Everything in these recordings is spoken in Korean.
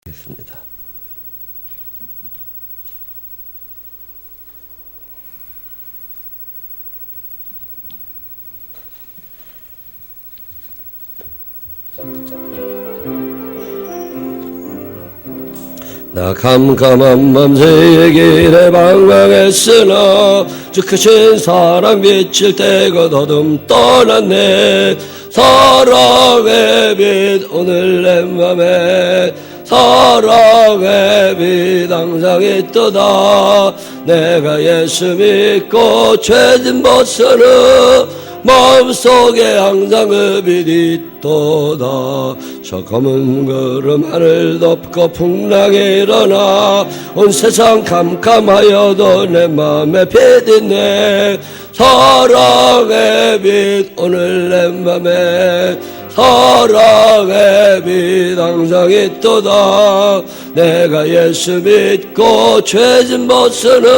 하겠습니다. 나 캄캄한 밤새의 길에 방황했으나 주 크신 사랑 비칠 때가 더듬 떠났네. 사랑의 빛 오늘 내 맘에 사랑의 빛 항상 있도다. 내가 예수 믿고 죄진 벗어는 마음속에 항상 그 빛이 있도다. 저 검은 구름 하늘 덮고 풍랑이 일어나 온 세상 캄캄하여도 내 맘에 빛이 있네. 사랑의 빛 오늘 내 맘에 사랑의 빛 항상 있도다. 내가 예수 믿고 죄진 벗어는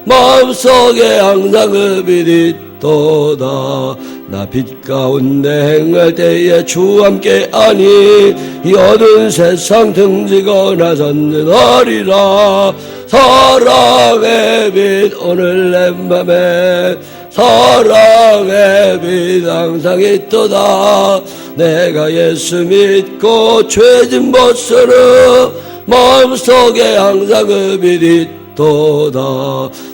마음속에 항상 그 빛이 도다. 나 빛 가운데 행할 때에 주 함께 하니 이 어두운 세상 등지고 나섰느니라. 사랑의 빛 오늘 내 맘에 사랑의 빛 항상 있도다. 내가 예수 믿고 죄진 벗어는 마음속에 항상 그 빛이 도다.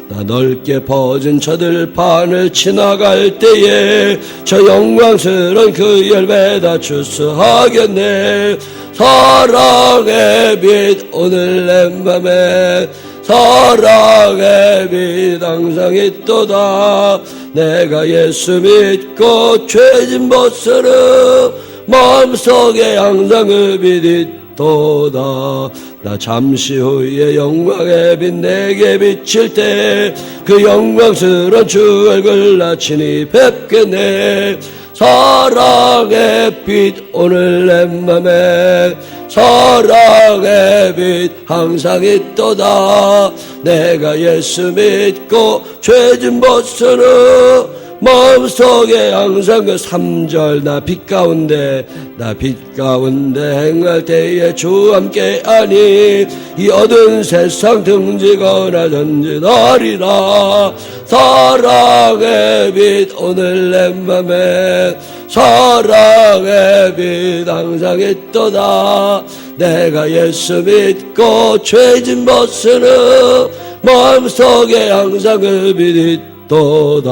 나 넓게 퍼진 저 들판을 지나갈 때에 저 영광스러운 그 열매 다 추수하겠네. 사랑의 빛 오늘 내 맘에 사랑의 빛 항상 있도다. 내가 예수 믿고 죄진 벗어는 마음속에 항상 그 빛이 도다. 나 잠시 후에 영광의 빛 내게 비칠 때 그 영광스러운 주 얼굴 나 친히 뵙겠네. 사랑의 빛 오늘 내 맘에 사랑의 빛 항상 있도다. 내가 예수 믿고 죄진 벗어는 마음속에 항상 그 3절 나 빛 가운데 행할 때에 주 함께 하니 이 어두운 세상 등지거나 전진하리라. 사랑의 빛 오늘 내 맘에 사랑의 빛 항상 있도다. 내가 예수 믿고 죄진 벗어는 마음속에 항상 그 빛이 도다.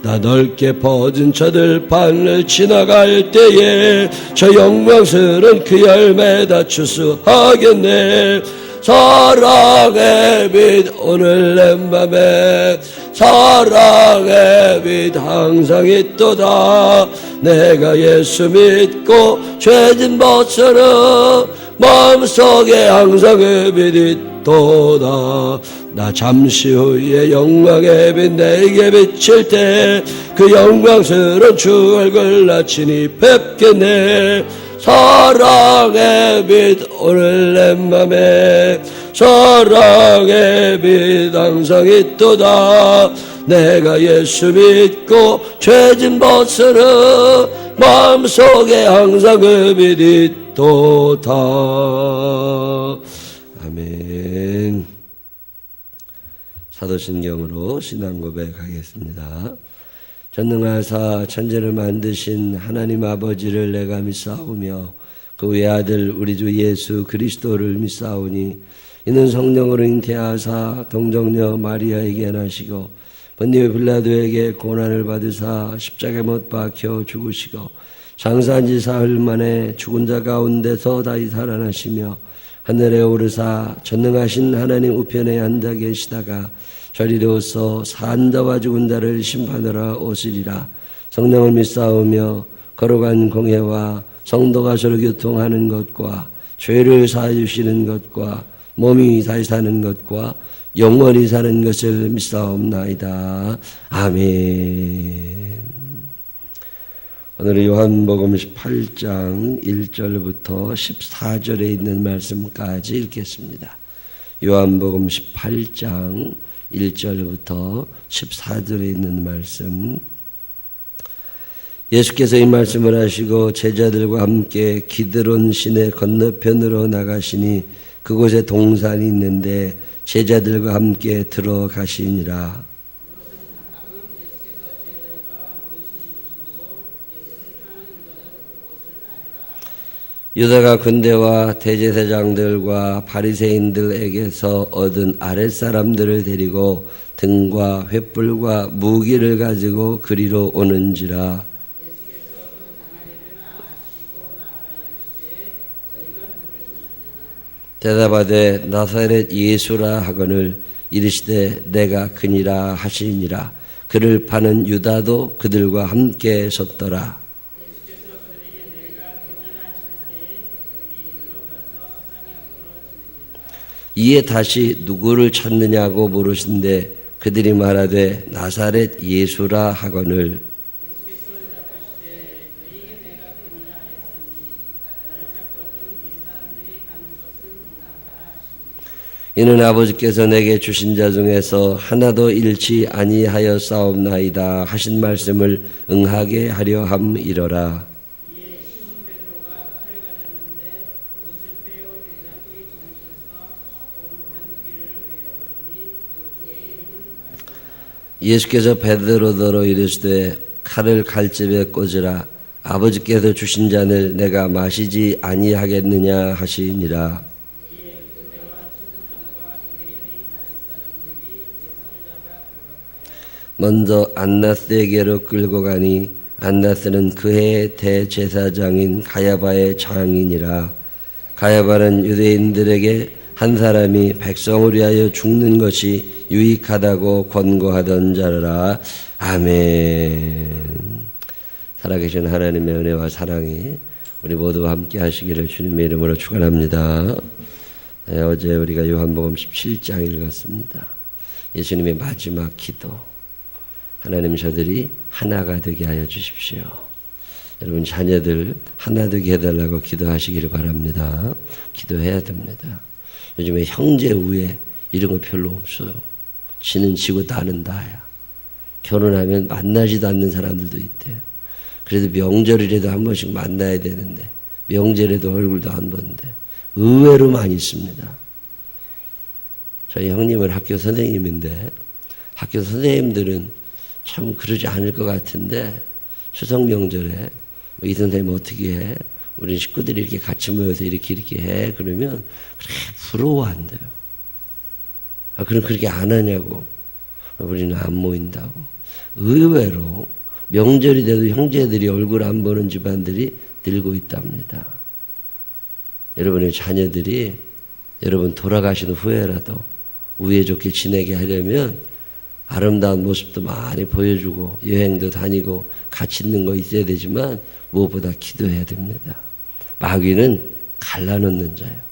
나 넓게 퍼진 저 들판을 지나갈 때에 저 영광스러운 그 열매 다 추수하겠네. 사랑의 빛 오늘 내 맘에 사랑의 빛 항상 있도다. 내가 예수 믿고 죄진 벗어는 마음속에 항상 그 빛이 도다. 나 잠시 후에 영광의 빛 내게 비칠 때 그 영광스러운 주 얼굴 나 친히 뵙겠네. 사랑의 빛 오늘 내 맘에 사랑의 빛 항상 있도다. 내가 예수 믿고 죄진 벗어는 마음속에 항상 그 빛이 있도다. 아멘. 사도신경으로 신앙 고백하겠습니다. 전능하사 천지를 만드신 하나님 아버지를 내가 믿사오며 그 외아들 우리 주 예수 그리스도를 믿사오니 이는 성령으로 잉태하사 동정녀 마리아에게 나시고 본디오 빌라도에게 고난을 받으사 십자가에 못 박혀 죽으시고 장사한 지 사흘 만에 죽은 자 가운데서 다시 살아나시며 하늘에 오르사 전능하신 하나님 우편에 앉아 계시다가 저리로서 산 자와 죽은 자를 심판하러 오시리라. 성령을 믿사오며 걸어간 공회와 성도가 서로 교통하는 것과 죄를 사해주시는 것과 몸이 다시 사는 것과 영원히 사는 것을 믿사옵나이다. 아멘. 오늘은 요한복음 18장 1절부터 14절에 있는 말씀까지 읽겠습니다. 요한복음 18장 1절부터 14절에 있는 말씀. 예수께서 이 말씀을 하시고 제자들과 함께 기드론 시내 건너편으로 나가시니 그곳에 동산이 있는데 제자들과 함께 들어가시니라. 유다가 군대와 대제사장들과 바리새인들에게서 얻은 아랫사람들을 데리고 등과 횃불과 무기를 가지고 그리로 오는지라. 대답하되 나사렛 예수라 하거늘 이르시되 내가 그니라 하시니라. 그를 파는 유다도 그들과 함께 섰더라. 이에 다시 누구를 찾느냐고 물으신데 그들이 말하되 나사렛 예수라 하거늘 이는 아버지께서 내게 주신 자 중에서 하나도 잃지 아니하였사옵나이다 하신 말씀을 응하게 하려 함이러라. 예수께서 베드로더러 이르시되 칼을 칼집에 꽂으라. 아버지께서 주신 잔을 내가 마시지 아니하겠느냐 하시니라. 먼저 안나스에게로 끌고 가니 안나스는 그해 대제사장인 가야바의 장인이라. 가야바는 유대인들에게 한 사람이 백성을 위하여 죽는 것이 유익하다고 권고하던 자라. 아멘. 살아계신 하나님의 은혜와 사랑이 우리 모두와 함께 하시기를 주님의 이름으로 축원합니다. 어제 우리가 요한복음 17장 읽었습니다. 예수님의 마지막 기도. 하나님 저들이 하나가 되게 하여 주십시오. 여러분 자녀들 하나 되게 해달라고 기도하시기를 바랍니다. 기도해야 됩니다. 요즘에 형제 우애 이런 거 별로 없어요. 지는 지고 나는 나야. 결혼하면 만나지도 않는 사람들도 있대요. 그래도 명절이라도 한 번씩 만나야 되는데 명절에도 얼굴도 안 보는데 의외로 많이 있습니다. 저희 형님은 학교 선생님인데 학교 선생님들은 참 그러지 않을 것 같은데 추석 명절에 이 선생님 어떻게 해? 우리 식구들이 이렇게 같이 모여서 이렇게 해. 그러면 그렇게 부러워한대요. 그럼 그렇게 안 하냐고. 우리는 안 모인다고. 의외로 명절이 돼도 형제들이 얼굴 안 보는 집안들이 늘고 있답니다. 여러분의 자녀들이 여러분 돌아가신 후에라도 우애 좋게 지내게 하려면 아름다운 모습도 많이 보여주고 여행도 다니고 같이 있는 거 있어야 되지만 무엇보다 기도해야 됩니다. 마귀는 갈라놓는 자예요.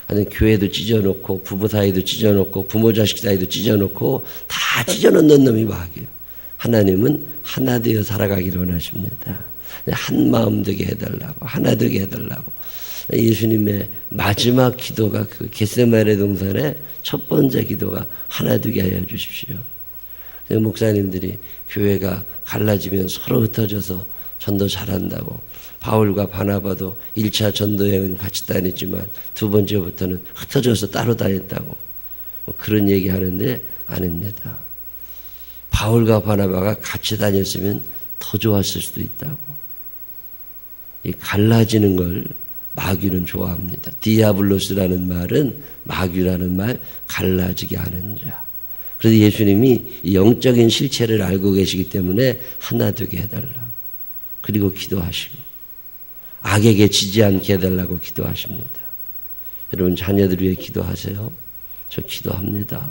아니 교회도 찢어놓고 부부 사이도 찢어놓고 부모 자식 사이도 찢어놓고 다 찢어놓는 놈이 마귀예요. 하나님은 하나 되어 살아가기를 원하십니다. 한 마음 되게 해달라고 하나 되게 해달라고. 예수님의 마지막 기도가 그 겟세마네 동산의 첫 번째 기도가 하나 되게 하여 주십시오. 목사님들이 교회가 갈라지면 서로 흩어져서 전도 잘한다고. 바울과 바나바도 1차 전도여행은 같이 다녔지만 두 번째부터는 흩어져서 따로 다녔다고. 그런 얘기 하는데 아닙니다. 바울과 바나바가 같이 다녔으면 더 좋았을 수도 있다고. 이 갈라지는 걸 마귀는 좋아합니다. 디아블로스라는 말은 마귀라는 말, 갈라지게 하는 자. 그래서 예수님이 영적인 실체를 알고 계시기 때문에 하나 되게 해달라고. 그리고 기도하시고 악에게 지지 않게 해달라고 기도하십니다. 여러분 자녀들 위해 기도하세요. 저 기도합니다.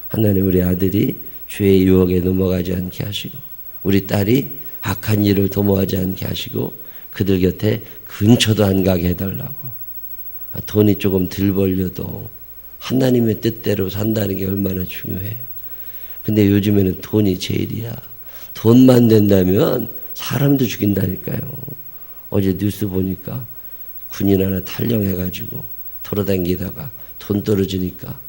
하나님 우리 아들이 죄의 유혹에 넘어가지 않게 하시고 우리 딸이 악한 일을 도모하지 않게 하시고 그들 곁에 근처도 안 가게 해달라고. 돈이 조금 덜 벌려도 하나님의 뜻대로 산다는 게 얼마나 중요해요. 근데 요즘에는 돈이 제일이야. 돈만 된다면 사람도 죽인다니까요. 어제 뉴스 보니까 군인 하나 탈영해가지고 돌아다니다가 돈 떨어지니까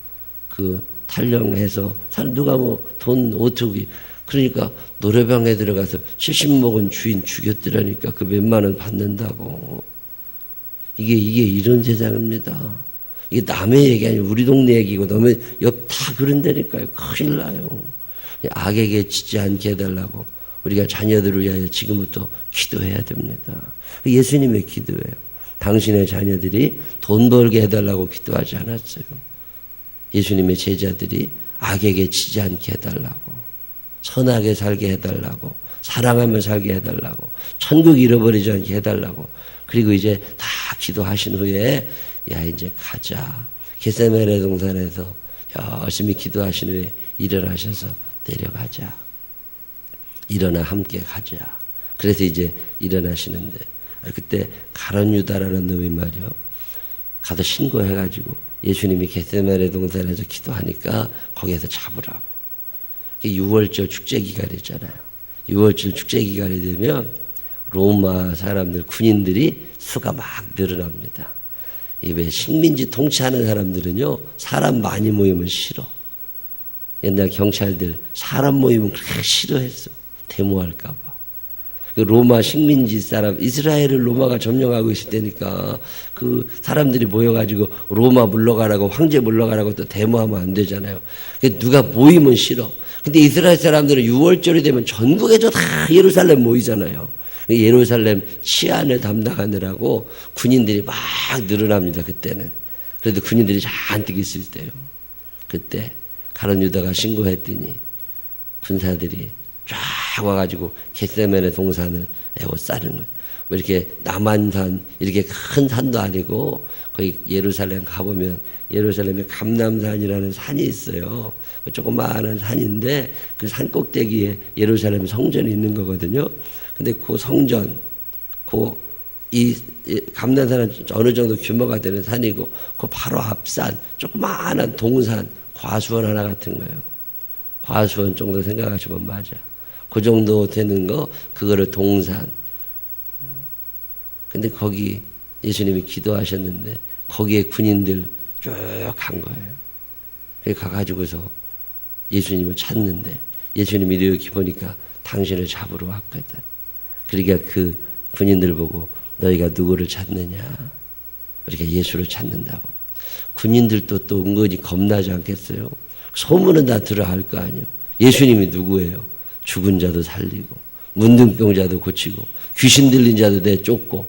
그 탈영해서 누가 뭐 돈 오투기 그러니까 노래방에 들어가서 70 먹은 주인 죽였더라니까 그 몇만 원 받는다고. 이게 이런 세상입니다. 이게 남의 얘기 아니고 우리 동네 얘기고 너무 옆 다 그런다니까요. 큰일 나요. 악에게 지지 않게 해달라고 우리가 자녀들을 위하여 지금부터 기도해야 됩니다. 예수님의 기도예요. 당신의 자녀들이 돈 벌게 해달라고 기도하지 않았어요. 예수님의 제자들이 악에게 지지 않게 해달라고, 선하게 살게 해달라고, 사랑하며 살게 해달라고, 천국 잃어버리지 않게 해달라고. 그리고 이제 다 기도하신 후에 야 이제 가자. 겟세마네 동산에서 열심히 기도하신 후에 일어나셔서 내려가자. 일어나 함께 가자. 그래서 이제 일어나시는데 그때 가룟 유다라는 놈이 말이요. 가서 신고해가지고 예수님이 겟세마네 동산에서 기도하니까 거기에서 잡으라고. 6월절 축제 기간이잖아요. 6월절 축제 기간이 되면 로마 사람들, 군인들이 수가 막 늘어납니다. 왜 식민지 통치하는 사람들은요, 사람 많이 모이면 싫어. 옛날 경찰들 사람 모이면 그렇게 싫어했어. 데모할까봐. 그 로마 식민지 사람, 이스라엘을 로마가 점령하고 있을 때니까 그 사람들이 모여가지고 로마 물러가라고, 황제 물러가라고 또 데모하면 안 되잖아요. 누가 모이면 싫어. 근데 이스라엘 사람들은 6월절이 되면 전국에서 다 예루살렘 모이잖아요. 예루살렘 치안을 담당하느라고 군인들이 막 늘어납니다. 그때는. 그래도 군인들이 잔뜩 있을 때요. 그때 가룟 유다가 신고했더니 군사들이 쫙 와가지고 겟세마네 동산을 에워싸는 거예요. 뭐 이렇게 남한산 이렇게 큰 산도 아니고 거기 예루살렘 가보면 예루살렘에 감람산이라는 산이 있어요. 그 조그마한 산인데 그 산 꼭대기에 예루살렘 성전이 있는 거거든요. 근데 그 성전, 이 감람산은 어느 정도 규모가 되는 산이고 그 바로 앞산 조그마한 동산, 과수원 하나 같은 거예요. 과수원 정도 생각하시면 맞아. 그 정도 되는 거 그거를 동산. 근데 거기 예수님이 기도하셨는데 거기에 군인들 쭉 간 거예요. 거기 가가지고서 예수님을 찾는데 예수님이 이렇게 보니까 당신을 잡으러 왔거든. 그러니까 그 군인들 보고 너희가 누구를 찾느냐? 우리가 예수를 찾는다고. 군인들도 또 은근히 겁나지 않겠어요? 소문은 다 들어야 할 거 아니에요. 예수님이 누구예요? 죽은 자도 살리고 문둥병자도 고치고 귀신 들린 자도 내쫓고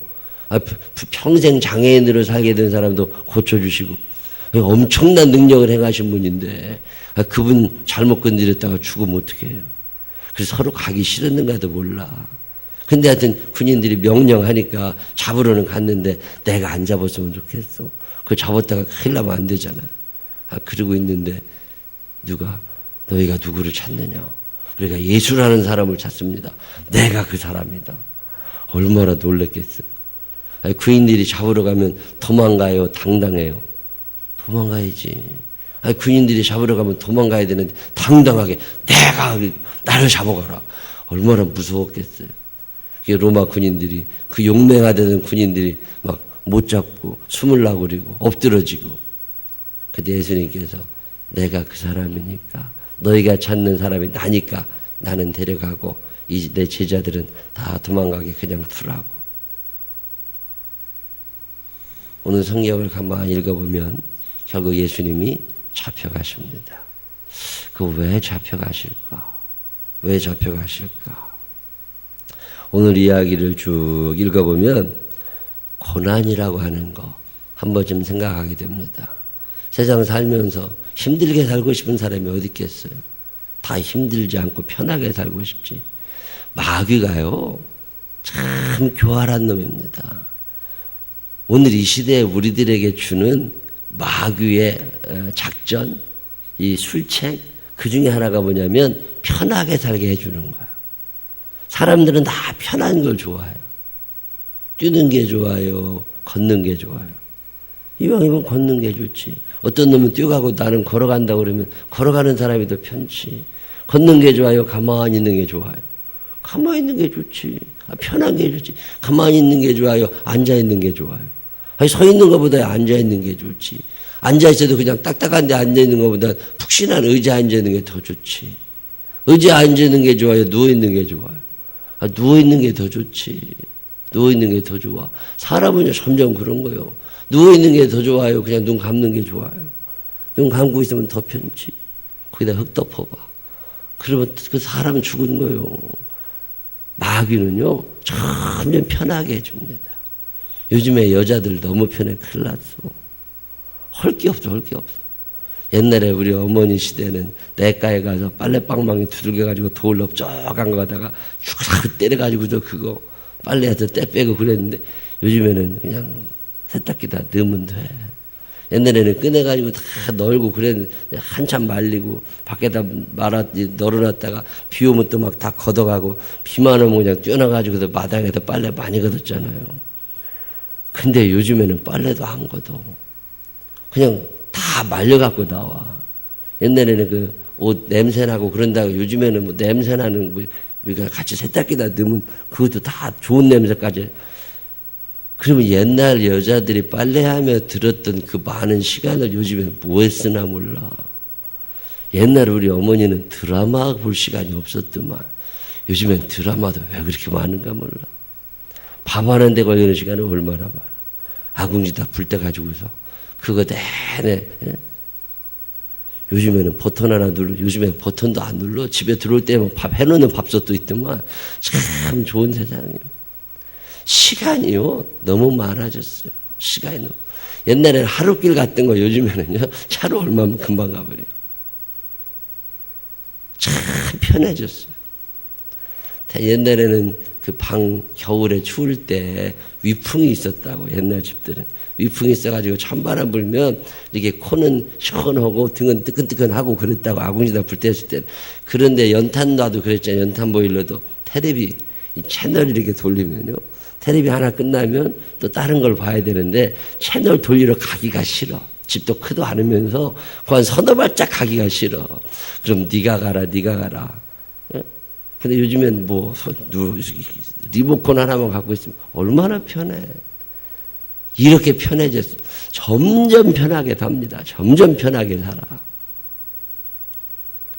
평생 장애인으로 살게 된 사람도 고쳐주시고 엄청난 능력을 행하신 분인데 그분 잘못 건드렸다가 죽으면 어떻게 해요? 그래서 서로 가기 싫었는가도 몰라. 근데 하여튼 군인들이 명령하니까 잡으러는 갔는데 내가 안 잡았으면 좋겠어. 그걸 잡았다가 큰일 나면 안 되잖아요. 그러고 있는데 누가 너희가 누구를 찾느냐? 우리가 예수라는 사람을 찾습니다. 내가 그 사람이다. 얼마나 놀랬겠어요. 군인들이 잡으러 가면 도망가요? 당당해요? 도망가야지. 군인들이 잡으러 가면 도망가야 되는데 당당하게 내가 나를 잡아가라. 얼마나 무서웠겠어요. 로마 군인들이 그 용맹하다는 군인들이 막 못 잡고 숨을 나고리고 엎드러지고. 그때 예수님께서 내가 그 사람이니까 너희가 찾는 사람이 나니까 나는 데려가고 이 내 제자들은 다 도망가게 그냥 두라고. 오늘 성경을 가만히 읽어보면 결국 예수님이 잡혀가십니다. 그 왜 잡혀가실까? 왜 잡혀가실까? 오늘 이야기를 쭉 읽어보면 고난이라고 하는 거 한 번쯤 생각하게 됩니다. 세상 살면서 힘들게 살고 싶은 사람이 어디 있겠어요? 다 힘들지 않고 편하게 살고 싶지. 마귀가요, 참 교활한 놈입니다. 오늘 이 시대에 우리들에게 주는 마귀의 작전, 이 술책, 그 중에 하나가 뭐냐면 편하게 살게 해주는 거예요. 사람들은 다 편한 걸 좋아해요. 뛰는 게 좋아요. 걷는 게 좋아요. 이왕이면 걷는 게 좋지. 어떤 놈은 뛰어가고 나는 걸어간다고 그러면 걸어가는 사람이 더 편치. 걷는 게 좋아요. 가만히 있는 게 좋아요. 가만히 있는 게 좋지. 편한 게 좋지. 가만히 있는 게 좋아요. 앉아 있는 게 좋아요. 아니, 서 있는 것보다 앉아 있는 게 좋지. 앉아 있어도 그냥 딱딱한 데 앉아 있는 것보다 푹신한 의자에 앉아 있는 게 더 좋지. 의자에 앉는 게 좋아요? 누워있는 게 좋아요? 누워있는 게 더 좋지. 누워있는 게 더 좋아. 사람은 점점 그런 거예요. 누워있는 게 더 좋아요? 그냥 눈 감는 게 좋아요? 눈 감고 있으면 더 편지. 거기다 흙 덮어봐. 그러면 그 사람은 죽은 거예요. 마귀는요, 점점 편하게 해줍니다. 요즘에 여자들 너무 편해. 큰일 났어. 할 게 없어, 할 게 없어. 옛날에 우리 어머니 시대는 내과에 가서 빨래방망이 두들겨가지고 돌 넓적한 거 가다가 슉 때려가지고도 그거 빨래해서 때 빼고 그랬는데 요즘에는 그냥 세탁기다 넣으면 돼. 옛날에는 꺼내가지고 다 널고 그랬는데 한참 말리고 밖에다 널어놨다가 비 오면 또 막 다 걷어가고 비만 오면 그냥 뛰어나가지고 마당에다 빨래 많이 걷었잖아요. 근데 요즘에는 빨래도 안 걷어. 그냥 다 말려갖고 나와. 옛날에는 그 옷 냄새나고 그런다고 요즘에는 뭐 냄새나는 뭐 우리가 같이 세탁기다 넣으면 그것도 다 좋은 냄새까지. 그러면 옛날 여자들이 빨래하며 들었던 그 많은 시간을 요즘에 뭐에 쓰나 몰라. 옛날 우리 어머니는 드라마 볼 시간이 없었더만 요즘엔 드라마도 왜 그렇게 많은가 몰라. 밥 하는데 걸리는 시간은 얼마나 많아. 아궁지다 불 때 가지고서 그거 내내. 요즘에는 버튼 하나 눌러. 요즘에 버튼도 안 눌러. 집에 들어올 때면 밥 해놓는 밥솥도 있더만. 참 좋은 세상이에요. 시간이요 너무 많아졌어요. 시간이 너무. 옛날에는 하루길 갔던 거 요즘에는요 차로 얼마면 금방 가버려요. 참 편해졌어요. 옛날에는 그 방 겨울에 추울 때 위풍이 있었다고. 옛날 집들은 위풍이 있어가지고 찬바람 불면 이렇게 코는 시원하고 등은 뜨끈뜨끈하고 그랬다고. 아궁지다 불 때였을 때. 그런데 연탄 놔도 그랬잖아요. 연탄 보일러도 텔레비 이 채널 이렇게 돌리면요 텔레비 하나 끝나면 또 다른 걸 봐야 되는데 채널 돌리러 가기가 싫어. 집도 크도 않으면서 그한 서너 발짝 가기가 싫어. 그럼 네가 가라. 근데 요즘엔 뭐 리모컨 하나만 갖고 있으면 얼마나 편해. 이렇게 편해졌어요. 점점 편하게 삽니다. 점점 편하게 살아.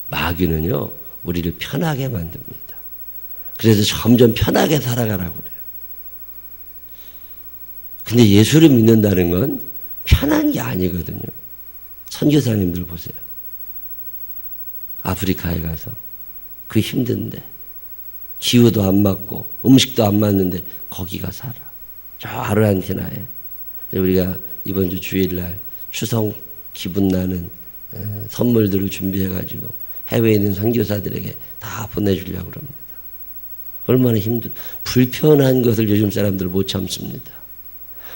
마귀는요 우리를 편하게 만듭니다. 그래서 점점 편하게 살아가라고 그래요. 근데 예수를 믿는다는 건 편한 게 아니거든요. 선교사님들 보세요. 아프리카에 가서 그 힘든데 기후도 안 맞고 음식도 안 맞는데 거기 가 살아. 저 아르헨티나에. 우리가 이번 주 주일날 추석 기분 나는 선물들을 준비해가지고 해외에 있는 선교사들에게 다 보내주려고 합니다. 얼마나 불편한 것을 요즘 사람들 못 참습니다.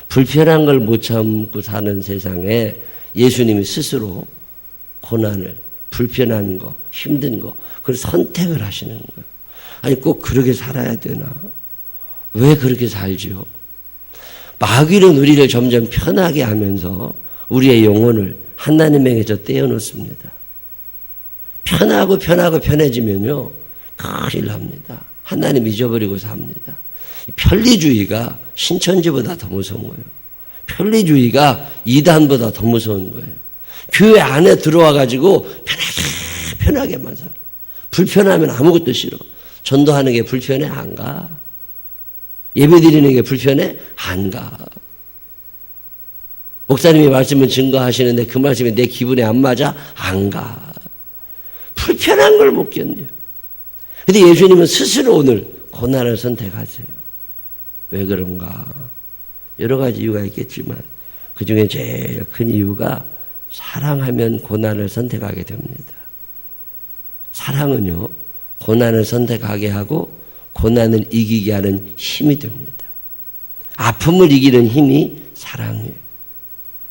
불편한 걸 못 참고 사는 세상에 예수님이 스스로 고난을, 불편한 거, 힘든 거, 그걸 선택을 하시는 거예요. 아니, 꼭 그렇게 살아야 되나? 왜 그렇게 살죠? 마귀는 우리를 점점 편하게 하면서 우리의 영혼을 하나님에게서 떼어놓습니다. 편하고 편해지면요, 큰일 납니다. 하나님 잊어버리고 삽니다. 편리주의가 신천지보다 더 무서운 거예요. 편리주의가 이단보다 더 무서운 거예요. 교회 안에 들어와가지고 편하게만 살아. 불편하면 아무것도 싫어. 전도하는 게 불편해? 안 가. 예배 드리는 게 불편해? 안 가. 목사님이 말씀을 증거하시는데 그 말씀이 내 기분에 안 맞아? 안 가. 불편한 걸 못 견뎌요. 근데 예수님은 스스로 오늘 고난을 선택하세요. 왜 그런가? 여러 가지 이유가 있겠지만 그 중에 제일 큰 이유가 사랑하면 고난을 선택하게 됩니다. 사랑은요, 고난을 선택하게 하고 고난을 이기게 하는 힘이 됩니다. 아픔을 이기는 힘이 사랑이에요.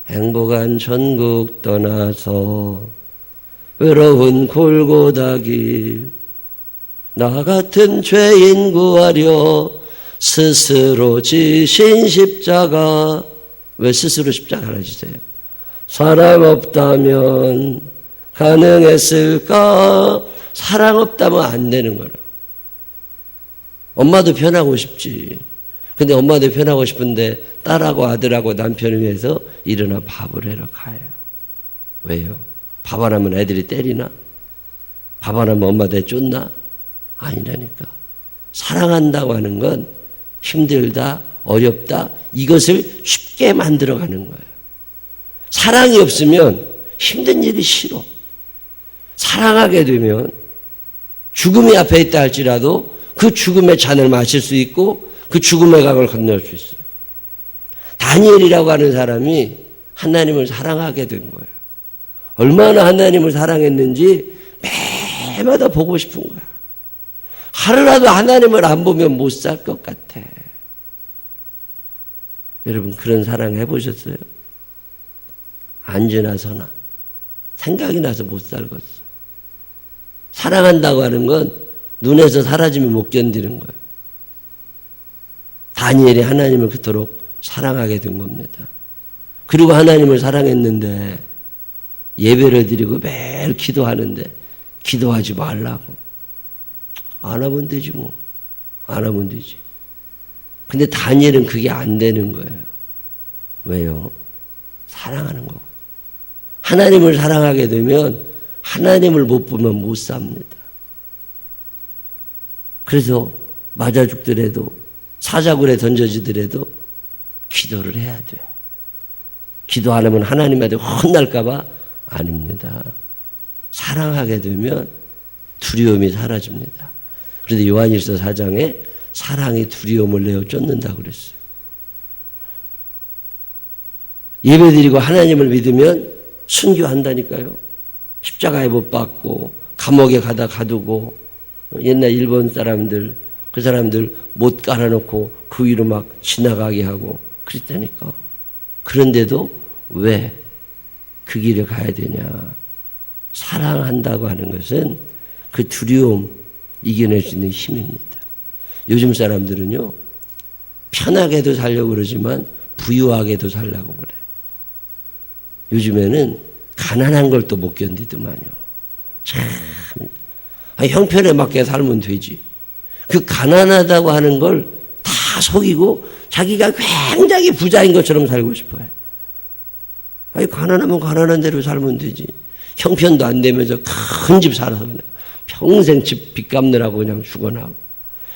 행복한 천국 떠나서 외로운 골고다 길 나 같은 죄인 구하려 스스로 지신 십자가. 왜 스스로 십자가를 지세요? 사랑 없다면 가능했을까? 사랑 없다면 안 되는 거라. 엄마도 편하고 싶지. 근데 엄마도 편하고 싶은데 딸하고 아들하고 남편을 위해서 일어나 밥을 해러 가요. 왜요? 밥 안 하면 애들이 때리나? 밥 안 하면 엄마 내 쫓나? 아니라니까. 사랑한다고 하는 건 힘들다, 어렵다, 이것을 쉽게 만들어가는 거예요. 사랑이 없으면 힘든 일이 싫어. 사랑하게 되면 죽음이 앞에 있다 할지라도 그 죽음의 잔을 마실 수 있고 그 죽음의 강을 건널 수 있어요. 다니엘이라고 하는 사람이 하나님을 사랑하게 된 거예요. 얼마나 하나님을 사랑했는지 매마다 보고 싶은 거야. 하루라도 하나님을 안 보면 못 살 것 같아. 여러분 그런 사랑 해보셨어요? 안 지나서나 생각이 나서 못 살겠어. 사랑한다고 하는 건 눈에서 사라지면 못 견디는 거예요. 다니엘이 하나님을 그토록 사랑하게 된 겁니다. 그리고 하나님을 사랑했는데 예배를 드리고 매일 기도하는데 기도하지 말라고. 안 하면 되지 뭐. 안 하면 되지. 근데 다니엘은 그게 안 되는 거예요. 왜요? 사랑하는 거거든요. 하나님을 사랑하게 되면 하나님을 못 보면 못 삽니다. 그래서 맞아 죽더라도 사자굴에 던져지더라도 기도를 해야 돼. 기도 안 하면 하나님한테 혼날까 봐? 아닙니다. 사랑하게 되면 두려움이 사라집니다. 그런데 요한일서 4장에 사랑이 두려움을 내어 쫓는다고 그랬어요. 예배드리고 하나님을 믿으면 순교한다니까요. 십자가에 못 박고 감옥에 가다 가두고 옛날 일본 사람들 그 사람들 못 깔아놓고 그 위로 막 지나가게 하고 그랬다니까. 그런데도 왜 그 길을 가야 되냐. 사랑한다고 하는 것은 그 두려움 이겨낼 수 있는 힘입니다. 요즘 사람들은요 편하게도 살려고 그러지만 부유하게도 살려고 그래. 요즘에는 가난한 걸 또 못 견디더만요. 참 형편에 맞게 살면 되지. 그 가난하다고 하는 걸 다 속이고 자기가 굉장히 부자인 것처럼 살고 싶어요. 아니 가난하면 가난한 대로 살면 되지. 형편도 안 되면서 큰 집 살아서 그냥 평생 집 빚 갚느라고 그냥 죽어나고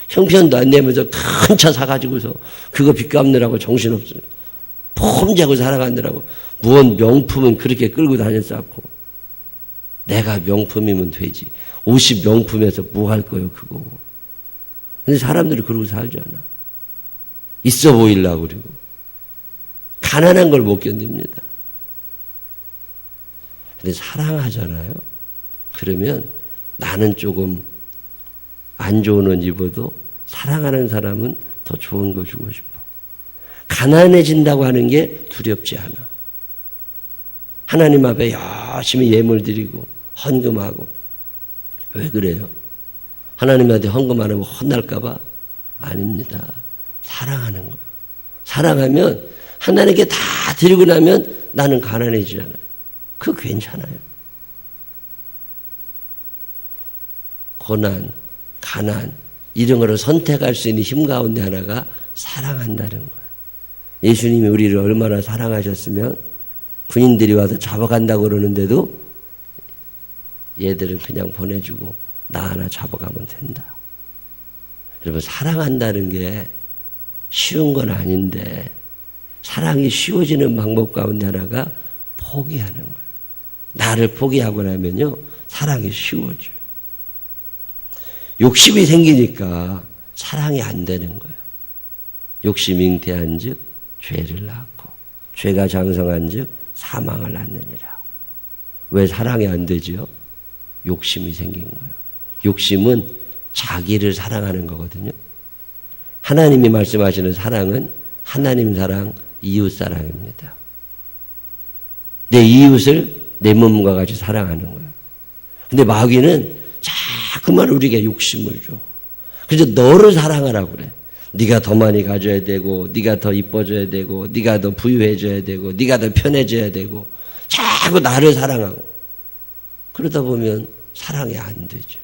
형편도 안 되면서 큰 차 사가지고서 그거 빚 갚느라고 정신없어요. 폼자고 살아가느라고 무언 명품은 그렇게 끌고 다녔었고 내가 명품이면 되지. 옷이 명품에서 뭐 할 거예요 그거. 근데 사람들이 그러고 살잖아. 있어 보이려고 그러고 가난한 걸 못 견딥니다. 근데 사랑하잖아요. 그러면 나는 조금 안 좋은 옷 입어도 사랑하는 사람은 더 좋은 거 주고 싶어. 가난해진다고 하는 게 두렵지 않아. 하나님 앞에 열심히 예물 드리고 헌금하고. 왜 그래요? 하나님한테 헌금 안 하면 혼날까 봐? 아닙니다. 사랑하는 거예요. 사랑하면 하나님께 다 드리고 나면 나는 가난해지잖아요. 그거 괜찮아요. 고난, 가난 이런 거를 선택할 수 있는 힘 가운데 하나가 사랑한다는 거예요. 예수님이 우리를 얼마나 사랑하셨으면 군인들이 와서 잡아간다고 그러는데도 얘들은 그냥 보내주고 나 하나 잡아가면 된다. 여러분 사랑한다는 게 쉬운 건 아닌데 사랑이 쉬워지는 방법 가운데 하나가 포기하는 거예요. 나를 포기하고 나면요 사랑이 쉬워져요. 욕심이 생기니까 사랑이 안 되는 거예요. 욕심이 잉태한 즉 죄를 낳고 죄가 장성한 즉 사망을 낳느니라. 왜 사랑이 안 되죠? 욕심이 생긴 거예요. 욕심은 자기를 사랑하는 거거든요. 하나님이 말씀하시는 사랑은 하나님 사랑, 이웃 사랑입니다. 내 이웃을 내 몸과 같이 사랑하는 거예요. 근데 마귀는 자꾸만 우리에게 욕심을 줘. 그래서 너를 사랑하라고 그래. 네가 더 많이 가져야 되고 네가 더 이뻐져야 되고 네가 더 부유해져야 되고 네가 더 편해져야 되고 자꾸 나를 사랑하고 그러다 보면 사랑이 안 되죠.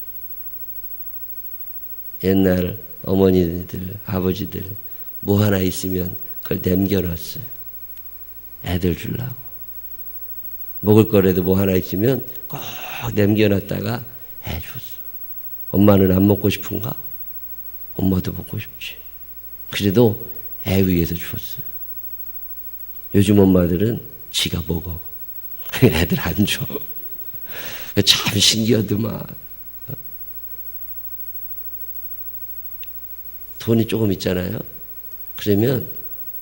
옛날 어머니들, 아버지들 뭐 하나 있으면 그걸 남겨놨어요. 애들 주려고. 먹을 거라도 뭐 하나 있으면 꼭 남겨놨다가 애 줬어. 엄마는 안 먹고 싶은가? 엄마도 먹고 싶지. 그래도 애 위해서 주었어요. 요즘 엄마들은 지가 먹어. 애들 안 줘. 참 신기하더만. 돈이 조금 있잖아요. 그러면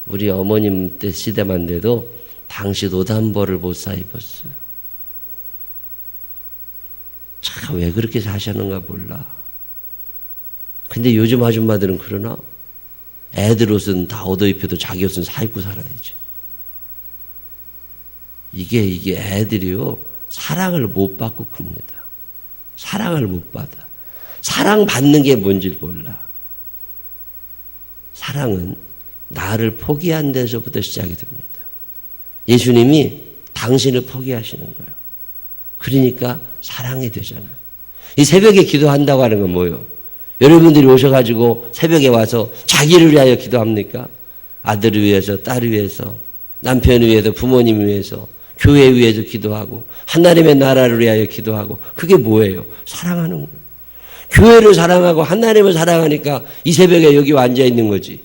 우리 어머님 때 시대만 돼도 당시 옷 한 벌을 못 사 입었어요. 참 왜 그렇게 사셨는가 몰라. 근데 요즘 아줌마들은 그러나? 애들 옷은 다 얻어 입혀도 자기 옷은 사 입고 살아야지. 이게 애들이요, 사랑을 못 받고 큽니다. 사랑을 못 받아. 사랑받는 게 뭔지 몰라. 사랑은 나를 포기한 데서부터 시작이 됩니다. 예수님이 당신을 포기하시는 거예요. 그러니까 사랑이 되잖아요. 이 새벽에 기도한다고 하는 건 뭐예요? 여러분들이 오셔가지고 새벽에 와서 자기를 위하여 기도합니까? 아들을 위해서, 딸을 위해서, 남편을 위해서, 부모님을 위해서, 교회 위해서 기도하고 하나님의 나라를 위하여 기도하고. 그게 뭐예요? 사랑하는 거예요. 교회를 사랑하고 하나님을 사랑하니까 이 새벽에 여기 앉아 있는 거지.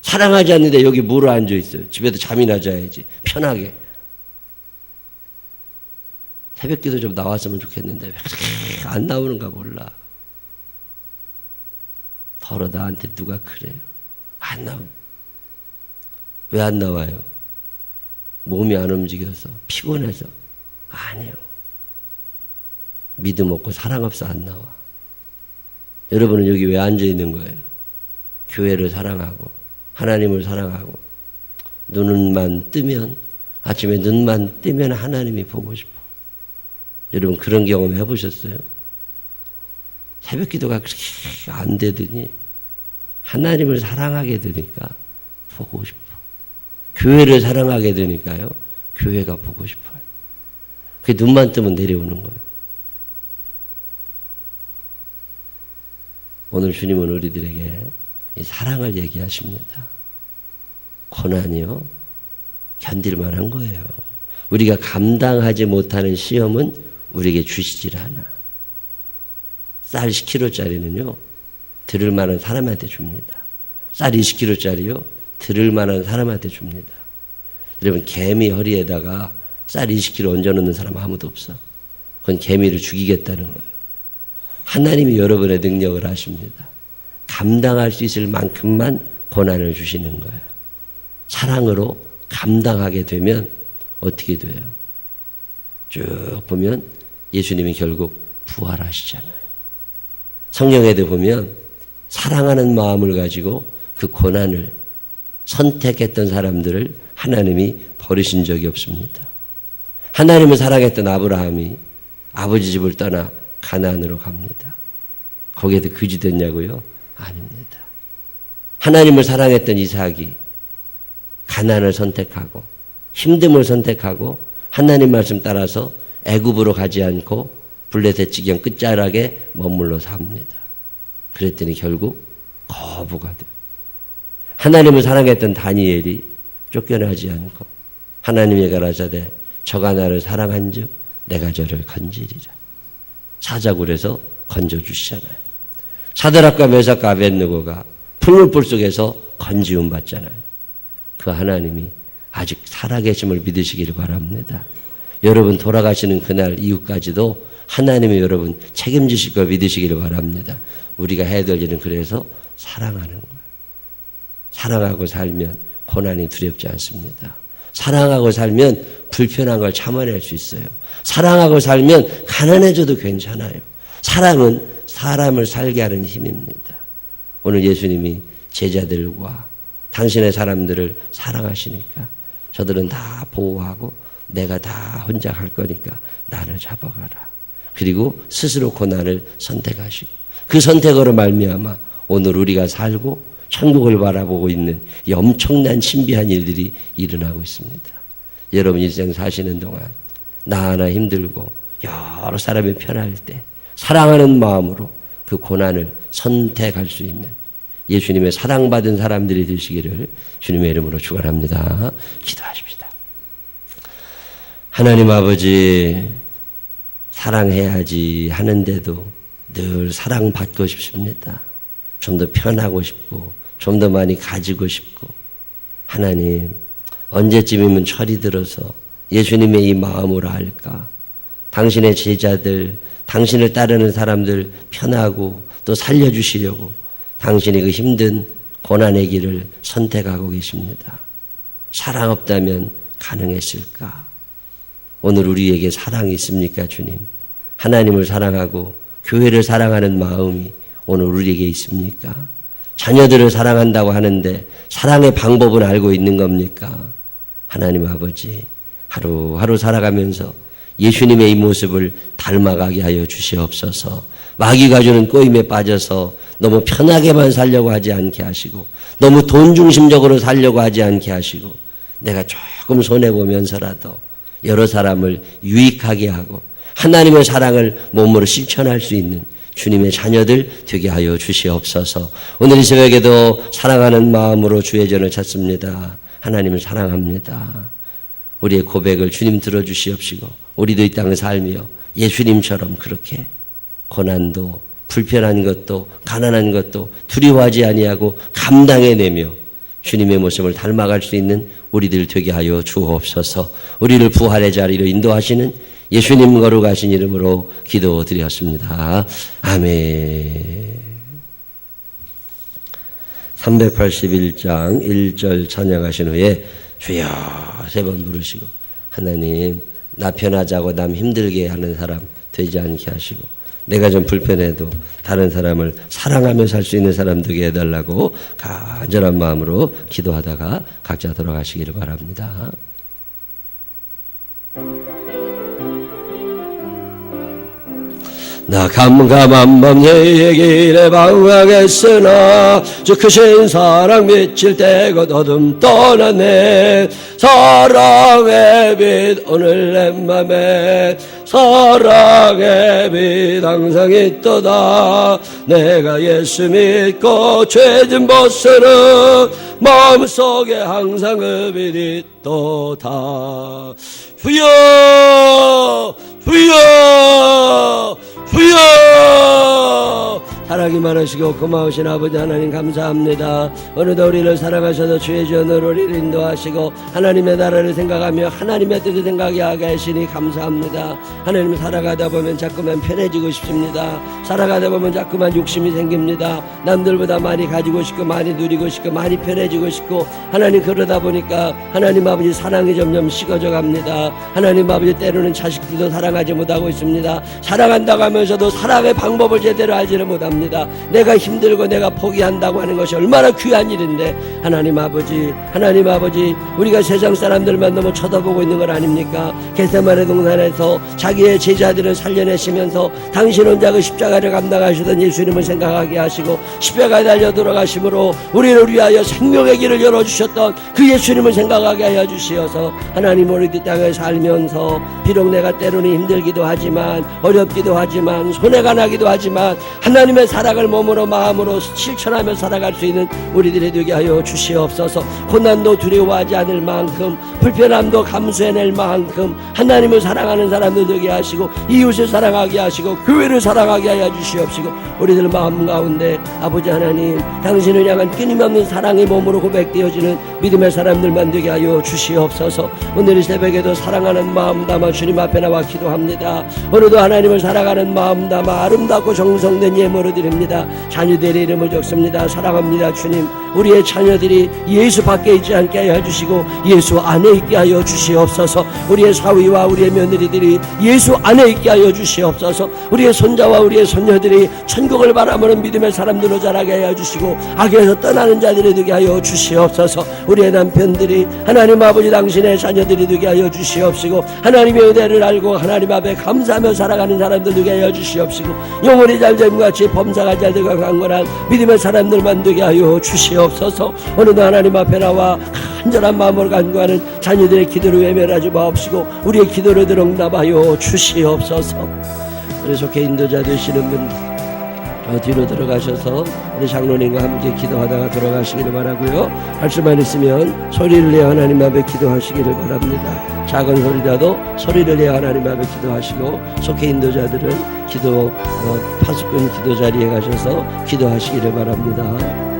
사랑하지 않는데 여기 뭐로 앉아 있어요? 집에도 잠이나 자야지. 편하게. 새벽 기도 좀 나왔으면 좋겠는데 왜 그렇게 안 나오는가 몰라. 더러 나한테 누가 그래요? 안 나와요. 왜 안 나와요? 몸이 안 움직여서, 피곤해서. 아니에요. 믿음 없고 사랑 없어 안 나와. 여러분은 여기 왜 앉아 있는 거예요? 교회를 사랑하고 하나님을 사랑하고 눈만 뜨면, 아침에 눈만 뜨면 하나님이 보고 싶어. 여러분 그런 경험 해보셨어요? 새벽 기도가 그렇게 안 되더니 하나님을 사랑하게 되니까 보고 싶어. 교회를 사랑하게 되니까요, 교회가 보고 싶어요. 그게 눈만 뜨면 내려오는 거예요. 오늘 주님은 우리들에게 이 사랑을 얘기하십니다. 고난이요, 견딜 만한 거예요. 우리가 감당하지 못하는 시험은 우리에게 주시질 않아. 쌀 10kg짜리는요, 들을 만한 사람한테 줍니다. 쌀 20kg짜리요, 들을 만한 사람한테 줍니다. 여러분, 개미 허리에다가 쌀 20kg 얹어놓는 사람 아무도 없어. 그건 개미를 죽이겠다는 거예요. 하나님이 여러분의 능력을 아십니다. 감당할 수 있을 만큼만 고난을 주시는 거예요. 사랑으로 감당하게 되면 어떻게 돼요? 쭉 보면 예수님이 결국 부활하시잖아요. 성경에도 보면 사랑하는 마음을 가지고 그 고난을 선택했던 사람들을 하나님이 버리신 적이 없습니다. 하나님을 사랑했던 아브라함이 아버지 집을 떠나 가나안으로 갑니다. 거기에도 그지 됐냐고요? 아닙니다. 하나님을 사랑했던 이삭이 가나안을 선택하고 힘듦을 선택하고 하나님 말씀 따라서 애굽으로 가지 않고 블레셋 지경 끝자락에 머물러 삽니다. 그랬더니 결국 거부가 돼요. 하나님을 사랑했던 다니엘이 쫓겨나지 않고 하나님의 가라사대 저가 나를 상한즉 내가 저를 건지리라. 사자굴에서 건져주시잖아요. 사드락과 메삭과 아벳느고가 풀물불 속에서 건지움 받잖아요. 그 하나님이 아직 살아계심을 믿으시기를 바랍니다. 여러분 돌아가시는 그날 이후까지도 하나님이 여러분 책임지실 걸 믿으시기를 바랍니다. 우리가 해야 될 일은 그래서 사랑하는 거예요. 사랑하고 살면 고난이 두렵지 않습니다. 사랑하고 살면 불편한 걸 참아낼 수 있어요. 사랑하고 살면 가난해져도 괜찮아요. 사랑은 사람을 살게 하는 힘입니다. 오늘 예수님이 제자들과 당신의 사람들을 사랑하시니까 저들은 다 보호하고 내가 다 혼자 갈 거니까 나를 잡아가라. 그리고 스스로 고난을 선택하시고 그 선택으로 말미암아 오늘 우리가 살고 천국을 바라보고 있는 이 엄청난 신비한 일들이 일어나고 있습니다. 여러분 일생 사시는 동안 나 하나 힘들고 여러 사람이 편할 때 사랑하는 마음으로 그 고난을 선택할 수 있는 예수님의 사랑받은 사람들이 되시기를 주님의 이름으로 축원합니다. 기도하십시다. 하나님 아버지, 사랑해야지 하는데도 늘 사랑받고 싶습니다. 좀 더 편하고 싶고 좀 더 많이 가지고 싶고. 하나님, 언제쯤이면 철이 들어서 예수님의 이 마음으로 할까? 당신의 제자들, 당신을 따르는 사람들 편하고 또 살려주시려고 당신이 그 힘든 고난의 길을 선택하고 계십니다. 사랑 없다면 가능했을까? 오늘 우리에게 사랑이 있습니까, 주님? 하나님을 사랑하고 교회를 사랑하는 마음이 오늘 우리에게 있습니까? 자녀들을 사랑한다고 하는데 사랑의 방법은 알고 있는 겁니까? 하나님 아버지, 하루하루 살아가면서 예수님의 이 모습을 닮아가게 하여 주시옵소서. 마귀가 주는 꼬임에 빠져서 너무 편하게만 살려고 하지 않게 하시고 너무 돈 중심적으로 살려고 하지 않게 하시고 내가 조금 손해보면서라도 여러 사람을 유익하게 하고 하나님의 사랑을 몸으로 실천할 수 있는 주님의 자녀들 되게 하여 주시옵소서. 오늘 이 새벽에도 사랑하는 마음으로 주의 전을 찾습니다. 하나님을 사랑합니다. 우리의 고백을 주님 들어주시옵시고 우리도 이 땅을 살며 예수님처럼 그렇게 고난도 불편한 것도 가난한 것도 두려워하지 아니하고 감당해내며 주님의 모습을 닮아갈 수 있는 우리들 되게 하여 주옵소서. 우리를 부활의 자리로 인도하시는 예수님 거룩하신 이름으로 기도드렸습니다. 아멘. 381장 1절 찬양하신 후에 주여 세 번 부르시고 하나님, 나 편하자고 남 힘들게 하는 사람 되지 않게 하시고 내가 좀 불편해도 다른 사람을 사랑하며 살 수 있는 사람 되게 해달라고 간절한 마음으로 기도하다가 각자 돌아가시기를 바랍니다. 나 감감한 밤 얘기를 방황했으나 주 크신 사랑 미칠 때가 어둠 떠나네. 사랑의 빛 오늘 내 맘에 사랑의 빛 항상 있도다. 내가 예수 믿고 죄진 벗으는 마음속에 항상 그 빛 있도다. 주여 주여 주여. 사랑이 많으시고 고마우신 아버지 하나님 감사합니다. 오늘도 우리를 사랑하셔서 주의 전으로 우리를 인도하시고 하나님의 나라를 생각하며 하나님의 뜻을 생각하게 하시니 감사합니다. 하나님, 살아가다 보면 자꾸만 편해지고 싶습니다. 살아가다 보면 자꾸만 욕심이 생깁니다. 남들보다 많이 가지고 싶고 많이 누리고 싶고 많이 편해지고 싶고 하나님, 그러다 보니까 하나님 아버지 사랑이 점점 식어져 갑니다. 하나님 아버지, 때로는 자식들도 사랑하지 못하고 있습니다. 사랑한다고 하면서도 사랑의 방법을 제대로 알지를 못합니다. 내가 힘들고 내가 포기한다고 하는 것이 얼마나 귀한 일인데 하나님 아버지, 우리가 세상 사람들만 너무 쳐다보고 있는 건 아닙니까? 겟세마네 동산에서 자기의 제자들을 살려내시면서 당신 혼자 그 십자가를 감당하시던 예수님을 생각하게 하시고 십자가에 달려 돌아가심으로 우리를 위하여 생명의 길을 열어주셨던 그 예수님을 생각하게 하여 주시어서 하나님, 우리 이 땅에 살면서 비록 내가 때로는 힘들기도 하지만 어렵기도 하지만 손해가 나기도 하지만 하나님의 사랑을 몸으로 마음으로 실천하며 살아갈 수 있는 우리들이 되게 하여 주시옵소서. 고난도 두려워하지 않을 만큼 불편함도 감수해낼 만큼 하나님을 사랑하는 사람들 되게 하시고 이웃을 사랑하게 하시고 교회를 사랑하게 하여 주시옵시고 우리들 마음 가운데 아버지 하나님, 당신을 향한 끊임없는 사랑의 몸으로 고백되어지는 믿음의 사람들만 되게 하여 주시옵소서. 오늘 이 새벽에도 사랑하는 마음 담아 주님 앞에 나와 기도합니다. 오늘도 하나님을 사랑하는 마음 담아 아름답고 정성된 예물을 드립니다. 자녀들의 이름을 적습니다. 사랑합니다. 주님, 우리의 자녀들이 예수 밖에 있지 않게 하여 주시고 예수 안에 있게 하여 주시옵소서. 우리의 사위와 우리의 며느리들이 예수 안에 있게 하여 주시옵소서. 우리의 손자와 우리의 손녀들이 천국을 바라보는 믿음의 사람들로 자라게 하여 주시고 악에서 떠나는 자들이 되게 하여 주시옵소서. 우리의 남편들이 하나님 아버지 당신의 자녀들이 되게 하여 주시옵시고 하나님의 은혜를 알고 하나님 앞에 감사하며 살아가는 사람들 되게 하여 주시옵시고 영혼이 잘됨과 같이 범사가 잘되고 강건한 믿음의 사람들만 되게 하여 주시옵소서. 오늘도 하나님 앞에 나와 간절한 마음으로 간구하는 자녀들의 기도를 외면하지 마옵시고 우리의 기도를 응답하여 주시옵소서. 우리 속해 인도자 되시는 분들, 저 뒤로 들어가셔서 우리 장로님과 함께 기도하다가 돌아가시기를 바라고요. 할 수만 있으면 소리를 내어 하나님 앞에 기도하시기를 바랍니다. 작은 소리라도 소리를 내어 하나님 앞에 기도하시고, 속해 인도자들은 파수꾼 기도 자리에 가셔서 기도하시기를 바랍니다.